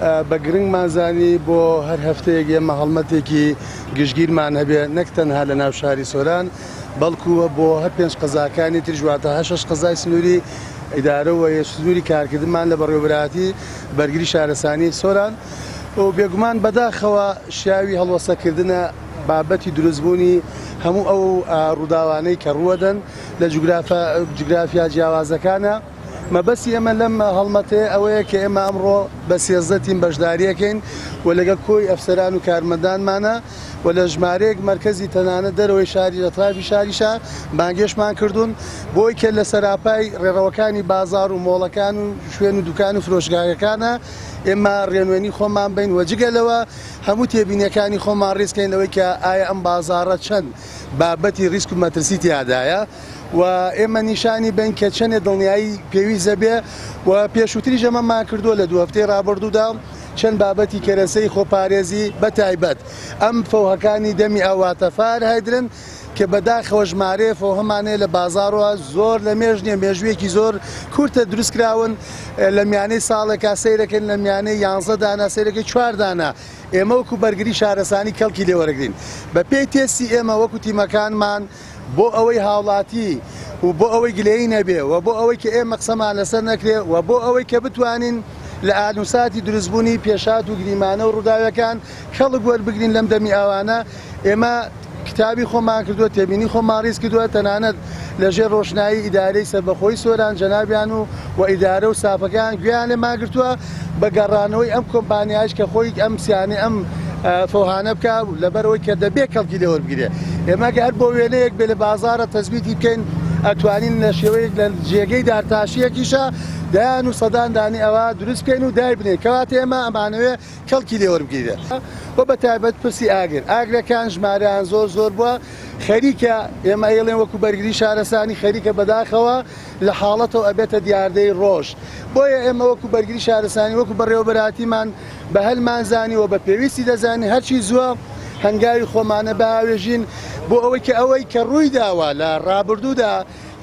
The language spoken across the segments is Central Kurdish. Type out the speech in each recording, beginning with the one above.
بە گرنگمانزانی بۆ هەر هەفتەیەک ئێمە هەڵمەتێکی گشتگیرمان هەبێ نەک تەنها لە ناو شاری سۆران بەڵکو بۆ هەر 5 قەزاکانی تر ژواتە 8 قەزای سنووری ئیدارە و سنووری کارکردمان لە بەڕێوەبەرهەتی بەرگری شارەسانی سۆران و بێگومان بەداخەوە شیاوی هەڵوەسەکردنە بابەتی دروستبوونی هەموو ئەو ڕووداوانەی کە ڕوەدەن لە جوگرافیا جیاوازەکانە. مەبەستی ئێمە لەم هەڵمەتەیە ئەوەیە کە ئێمە ئەمڕۆ بە 13 تیم بەشداریەکەین و لەگەڵ کۆی ئەفسەران و کارمەندانمانە و لە ژمارەیەک مرکزی تەنانەت دەرەوەی شاری لەترافی شاریشە بانگێشمان کردوون بۆی کە لە سەراپای ڕێڕەوەکانی بازار و مۆڵەکان و شوێن و دوکان و فرۆشگاکانە ئێمە ڕێنوێنی خۆمان بین و جگەلەوە هەموو تێبینیەکانی خۆمان ڕێزکەینەوەی کە ئایا ئەم بازارە چەند بابەتی ریسک و مەترسی تیادایە و ئێمە نیشانی بین کە چەندێ دڵنیایی پێویستە بێ و پێشووتری ژەمەمان کردووە لە 2 هەفتەی ڕابردوودا چەند بابەتی کەرەسەی خۆپارێزی بەتایبەت ئەم فەوهەکانی دەمی ئاواتەفار هەیدرن کە بەداخەوە ژمارەیە فەوهەمانەیە لە بازاڕەوە زۆر لە مێژنیە مێژوویەکی زۆر کورتە دروستکراون لە میانەی ساڵێکا سەیرەکەن لە میانەی 11 دانا سەیرەکەی 4 دانا ئێمە وەکو بەرگری شارەسانی کەڵکی لێوەرەگرین بە پێی تێستی ئێمە وەکو تیمەکانمان بۆ ئەوەی هاوڵاتی و بۆ ئەوەی گلەیی نەبێ و بۆ ئەوەی کە ئێمە قسەمان لەسەر نەکرێ و بۆ ئەوەی کە بتوانین لە ئانووساتی دروستبوونی پێشات و گریمانە و ڕووداوەکان خەڵک وەربگرین لەم دەمی ئاوانە ئێمە کتابی خۆمان کردووە تێبینی خۆمان ڕیز کردووە تەنانەت لەژێر ڕۆشنایی ئیدارەی سەربەخۆی سۆران جەنابیان و ئیدارە و ساپەکان گوێیان لێمان گرتووە بە گەڕانەوەی ئەم کۆمپانیاش کە خۆی ئەم سیانەی ئەم فۆهانە بکە لەبەرەوەی کە دەبێت کەڵکی لێوەربگرێ ئێمە هەر بۆ وێنەیەک بێ لە بازارە تەزبیتی بکەین ئەتوانین لە شێوەیەک لە جێگەی دارتاشیەکیشە دایان و سەدان دانی ئەوە دروست بکەین و دای بنێن کەواتە ئێمە ئەمانەوێ کەڵکی لێوەربگیرێت بۆ بەتایبەت پرسی ئاگرەکان ژمارەیان زۆر بووە خەریکە ئێمە ئێڵێن وەکو بەرگری شارەسانی خەریکە بەداخەوە لە حاڵەتەوە ئەبێتە دیاردەی ڕۆژ بۆیە ئێمە وەکو بەرگری شارەسانی وەکو بەڕێوەبەرهەتیمان بە هەلمانزانی و بە پێویستی دەزانی هەرچی زووە هەنگاوی خۆمانە بەهاوێژین بۆ ئەوەی کە ڕووی داوە لە ڕابردوودا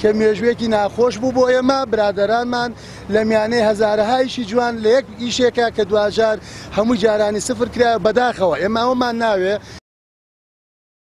کە مێژوێکی ناخۆش بوو بۆ ئێمە برادەرانمان لە میانەی هەزارەهایشی جوان لە یەک ئیشێکە کە دوجار هەموو جارانی سفر کرا بەداخەوە ئێمە ئەومان ناوێ